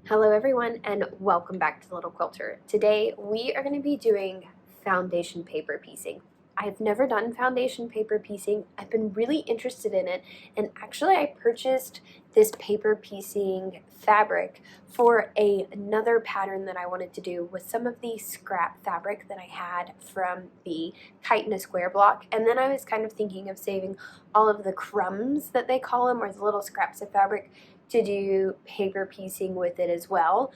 Hello everyone and welcome back to The Little Quilter. Today we are going to be doing foundation paper piecing. I've never done foundation paper piecing. I've been really interested in it, and actually I purchased this paper piecing fabric for another pattern that I wanted to do with some of the scrap fabric that I had from the Kite in a Square block. And then I was kind of thinking of saving all of the crumbs that they call them, or the little scraps of fabric, to do paper piecing with it as well.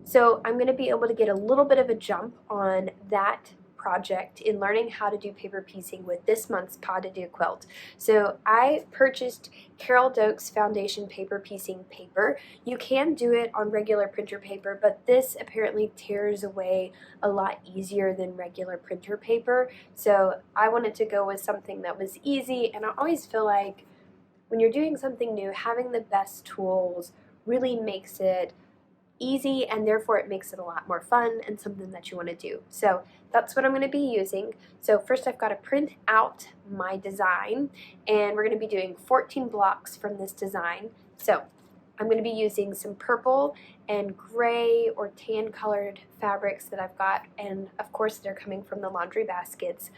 So I'm going to be able to get a little bit of a jump on that project in learning how to do paper piecing with this month's Pas De Deux quilt. So I purchased Carol Doak's foundation paper piecing paper. You can do it on regular printer paper, but this apparently tears away a lot easier than regular printer paper. So I wanted to go with something that was easy, and I always feel like when you're doing something new, having the best tools really makes it easy, and therefore it makes it a lot more fun and something that you want to do. So that's what I'm going to be using. So first I've got to print out my design, and we're going to be doing 14 blocks from this design. So I'm going to be using some purple and gray or tan colored fabrics that I've got, and of course they're coming from the Laundry Baskets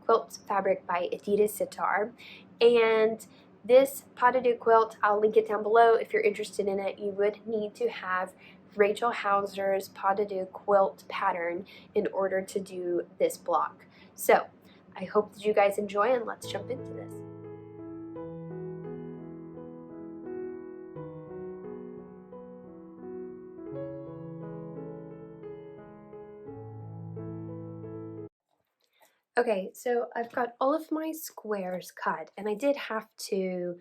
quilt fabric by Edyta Sitar. And this Pas De Deux quilt, I'll link it down below. If you're interested in it, you would need to have Rachel Hauser's Pas De Deux quilt pattern in order to do this block. So I hope that you guys enjoy, and let's jump into this. Okay, so I've got all of my squares cut, and I did have to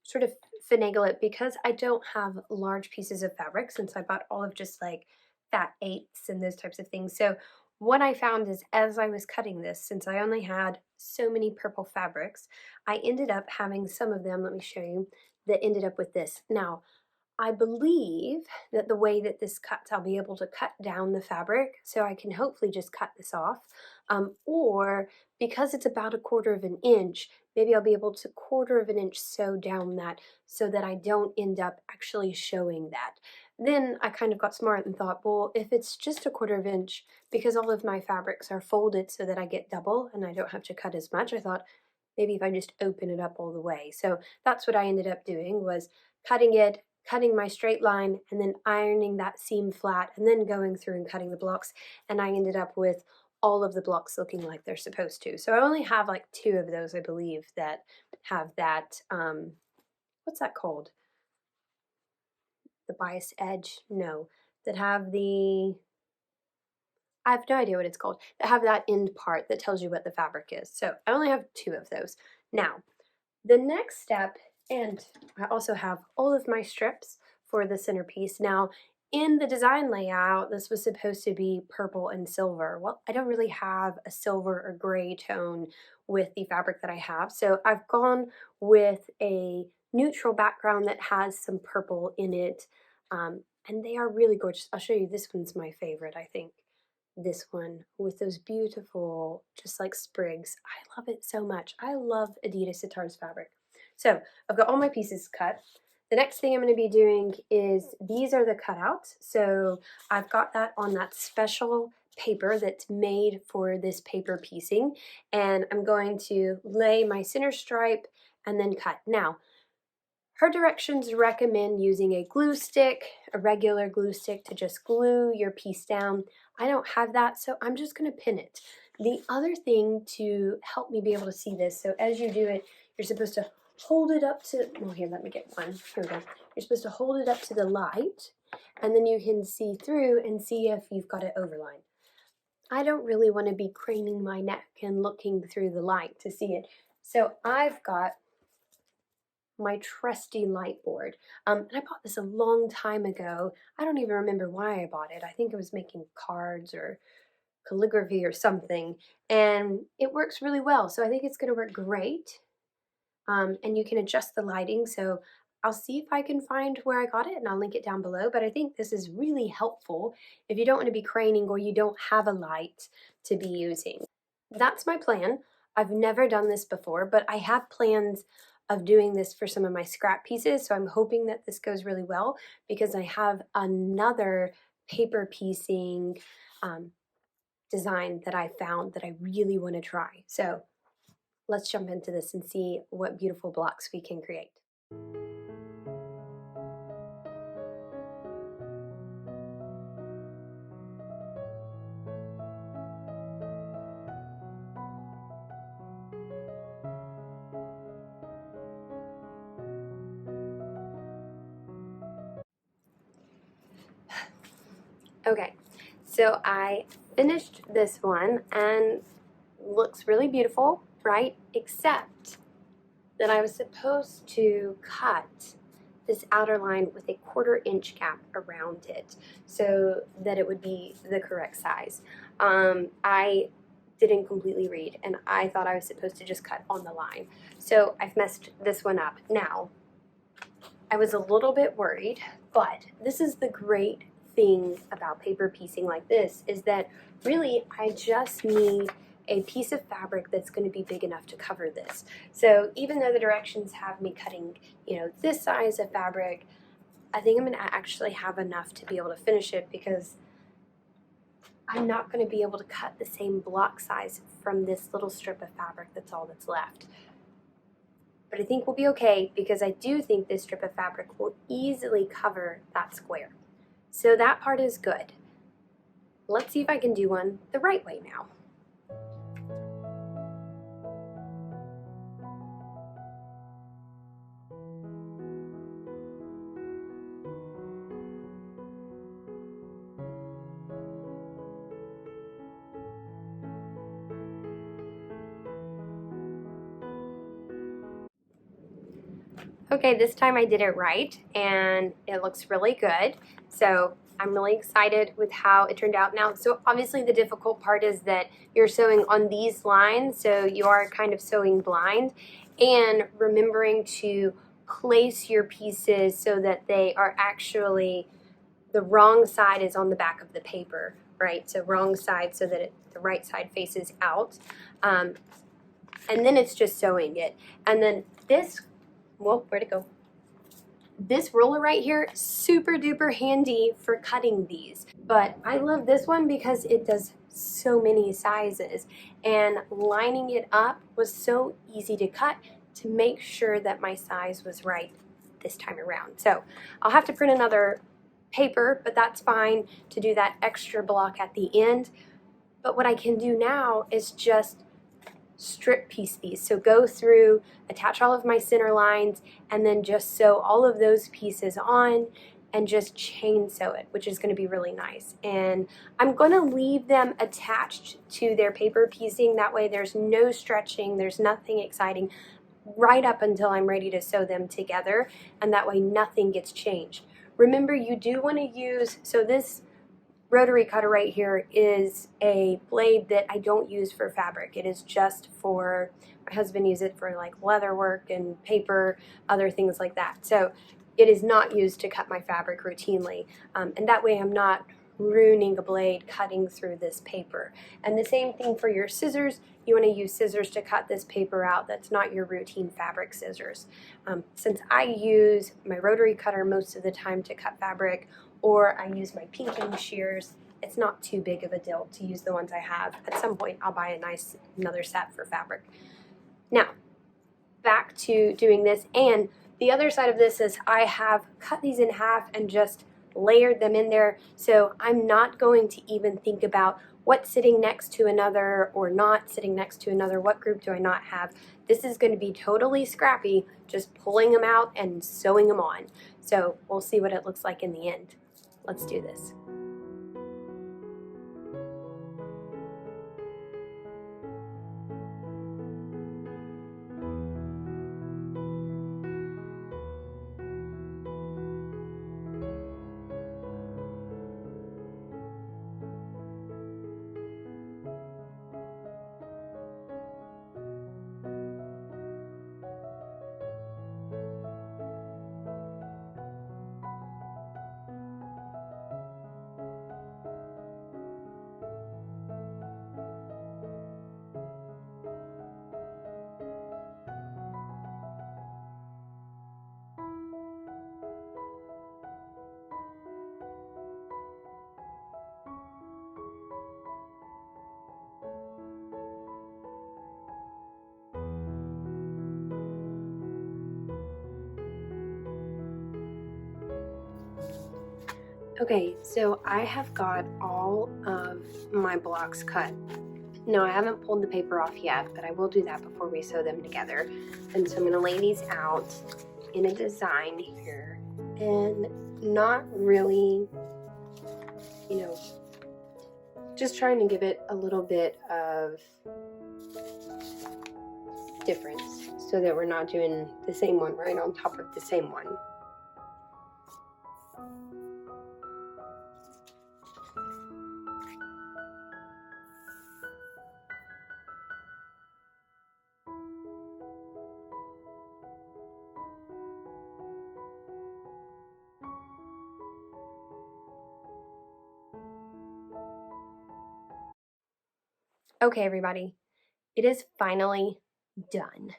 sort of finagle it because I don't have large pieces of fabric, since I bought all of just like fat eighths and those types of things. So what I found is, as I was cutting this, since I only had so many purple fabrics, I ended up having some of them, let me show you, that ended up with this. Now, I believe that the way that this cuts, I'll be able to cut down the fabric, so I can hopefully just cut this off. Or because it's about 1/4 of an inch, maybe I'll be able to 1/4 of an inch sew down that so that I don't end up actually showing that. Then I kind of got smart and thought, well, if it's just 1/4 of an inch, because all of my fabrics are folded so that I get double and I don't have to cut as much, I thought maybe if I just open it up all the way. So that's what I ended up doing, was cutting my straight line, and then ironing that seam flat, and then going through and cutting the blocks, and I ended up with all of the blocks looking like they're supposed to. So I only have like 2 of those, I believe, that have that, what's that called? The bias edge? No. That have the, I have no idea what it's called, that have that end part that tells you what the fabric is. So I only have 2 of those. Now, the next step, and I also have all of my strips for the centerpiece. Now, in the design layout, this was supposed to be purple and silver. Well, I don't really have a silver or gray tone with the fabric that I have, so I've gone with a neutral background that has some purple in it, and they are really gorgeous. I'll show you, this one's my favorite, I think. This one with those beautiful, just like sprigs. I love it so much. I love Edyta Sitar's fabric. So I've got all my pieces cut. The next thing I'm going to be doing is, these are the cutouts. So I've got that on that special paper that's made for this paper piecing, and I'm going to lay my center stripe and then cut. Now, her directions recommend using a glue stick, a regular glue stick, to just glue your piece down. I don't have that, so I'm just going to pin it. The other thing to help me be able to see this, so as you do it, you're supposed to hold it up to, well, here, let me get one. Here we go. You're supposed to hold it up to the light, and then you can see through and see if you've got it overlined. I don't really want to be craning my neck and looking through the light to see it. So I've got my trusty light board. And I bought this a long time ago. I don't even remember why I bought it. I think it was making cards or calligraphy or something. And it works really well. So I think it's going to work great. And you can adjust the lighting. So I'll see if I can find where I got it, and I'll link it down below. But I think this is really helpful if you don't want to be craning or you don't have a light to be using. That's my plan. I've never done this before, but I have plans of doing this for some of my scrap pieces, so I'm hoping that this goes really well because I have another paper piecing design that I found that I really want to try. So let's jump into this and see what beautiful blocks we can create. Okay, so I finished this one and looks really beautiful, right? Except that I was supposed to cut this outer line with a 1/4 inch gap around it so that it would be the correct size. I didn't completely read and I thought I was supposed to just cut on the line. So I've messed this one up. Now, I was a little bit worried, but this is the great thing about paper piecing like this is that really I just need a piece of fabric that's going to be big enough to cover this. So even though the directions have me cutting, this size of fabric, I think I'm going to actually have enough to be able to finish it because I'm not going to be able to cut the same block size from this little strip of fabric that's all that's left. But I think we'll be okay because I do think this strip of fabric will easily cover that square. So that part is good. Let's see if I can do one the right way now. Okay, this time I did it right and it looks really good. So I'm really excited with how it turned out now. So obviously the difficult part is that you're sewing on these lines, so you are kind of sewing blind, and remembering to place your pieces so that they are actually, the wrong side is on the back of the paper, right? So wrong side so that the right side faces out. And then it's just sewing it. And then this, whoa, where'd it go? This ruler right here, super duper handy for cutting these. But I love this one because it does so many sizes, and lining it up was so easy to cut to make sure that my size was right this time around. So I'll have to print another paper, but that's fine to do that extra block at the end. But what I can do now is just strip piece these. So go through, attach all of my center lines, and then just sew all of those pieces on and just chain sew it, which is going to be really nice. And I'm going to leave them attached to their paper piecing. That way there's no stretching, there's nothing exciting right up until I'm ready to sew them together, and that way nothing gets changed. Remember, you do want to use, so this rotary cutter right here is a blade that I don't use for fabric. It is just for, my husband uses it for like leather work and paper, other things like that. So it is not used to cut my fabric routinely. And that way I'm not ruining a blade cutting through this paper. And the same thing for your scissors. You want to use scissors to cut this paper out. That's not your routine fabric scissors. Since I use my rotary cutter most of the time to cut fabric, or I use my pinking shears, it's not too big of a deal to use the ones I have. At some point I'll buy another set for fabric. Now, back to doing this, and the other side of this is I have cut these in half and just layered them in there, so I'm not going to even think about what's sitting next to another or not sitting next to another, what group do I not have. This is going to be totally scrappy, just pulling them out and sewing them on. So we'll see what it looks like in the end. Let's do this. Okay, so I have got all of my blocks cut. No, I haven't pulled the paper off yet, but I will do that before we sew them together. And so I'm gonna lay these out in a design here, and not really, you know, just trying to give it a little bit of difference so that we're not doing the same one right on top of the same one. Okay, everybody, it is finally done.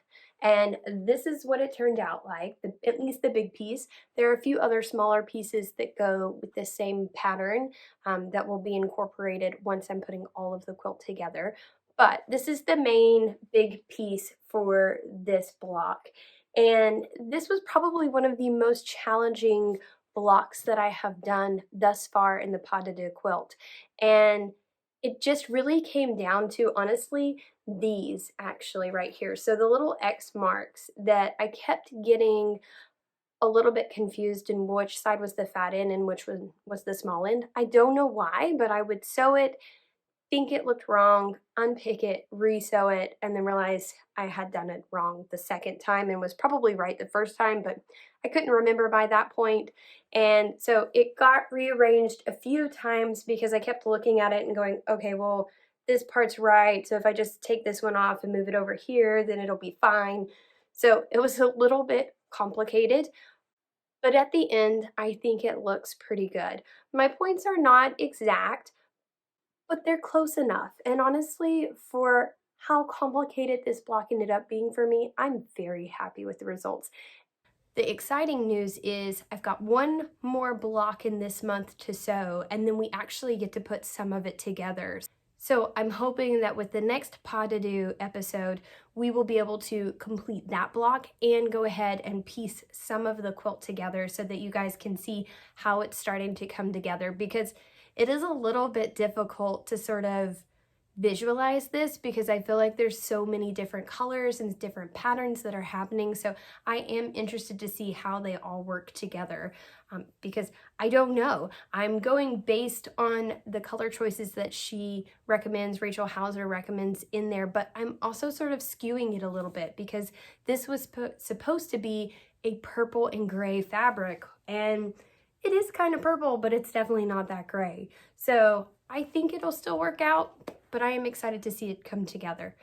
And this is what it turned out like, at least the big piece. There are a few other smaller pieces that go with the same pattern that will be incorporated once I'm putting all of the quilt together. But this is the main big piece for this block. And this was probably one of the most challenging blocks that I have done thus far in the Pas De Deux quilt. And it just really came down to, honestly, these actually right here. So the little X marks that I kept getting a little bit confused in which side was the fat end and which one was the small end. I don't know why, but I would sew it, think it looked wrong, unpick it, re-sew it, and then realize I had done it wrong the second time and was probably right the first time, but I couldn't remember by that point. And so it got rearranged a few times because I kept looking at it and going, okay, well, this part's right. So if I just take this one off and move it over here, then it'll be fine. So it was a little bit complicated, but at the end, I think it looks pretty good. My points are not exact, but they're close enough. And honestly, for how complicated this block ended up being for me, I'm very happy with the results. The exciting news is I've got one more block in this month to sew, and then we actually get to put some of it together. So I'm hoping that with the next Pas De Deux episode, we will be able to complete that block and go ahead and piece some of the quilt together so that you guys can see how it's starting to come together, because it is a little bit difficult to sort of visualize this because I feel like there's so many different colors and different patterns that are happening. So I am interested to see how they all work together because I don't know. I'm going based on the color choices that she recommends, Rachel Hauser recommends in there, but I'm also sort of skewing it a little bit because this was supposed to be a purple and gray fabric, and it is kind of purple, but it's definitely not that gray. So I think it'll still work out, but I am excited to see it come together.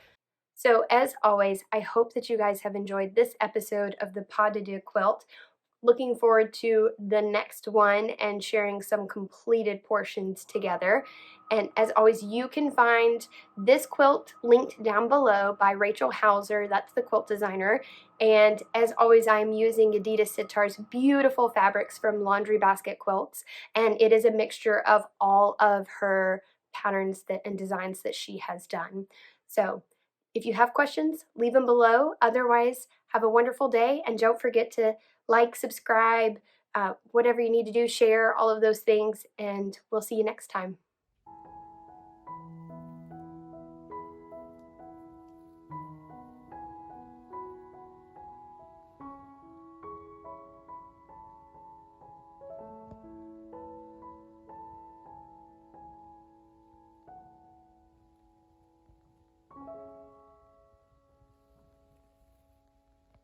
So as always, I hope that you guys have enjoyed this episode of the Pas De Deux quilt. Looking forward to the next one and sharing some completed portions together. And as always, you can find this quilt linked down below by Rachel Hauser. That's the quilt designer. And as always, I'm using Edyta Sitar's beautiful fabrics from Laundry Basket Quilts. And it is a mixture of all of her patterns and designs that she has done. So if you have questions, leave them below. Otherwise, have a wonderful day, and don't forget to like, subscribe, whatever you need to do, share, all of those things, and we'll see you next time.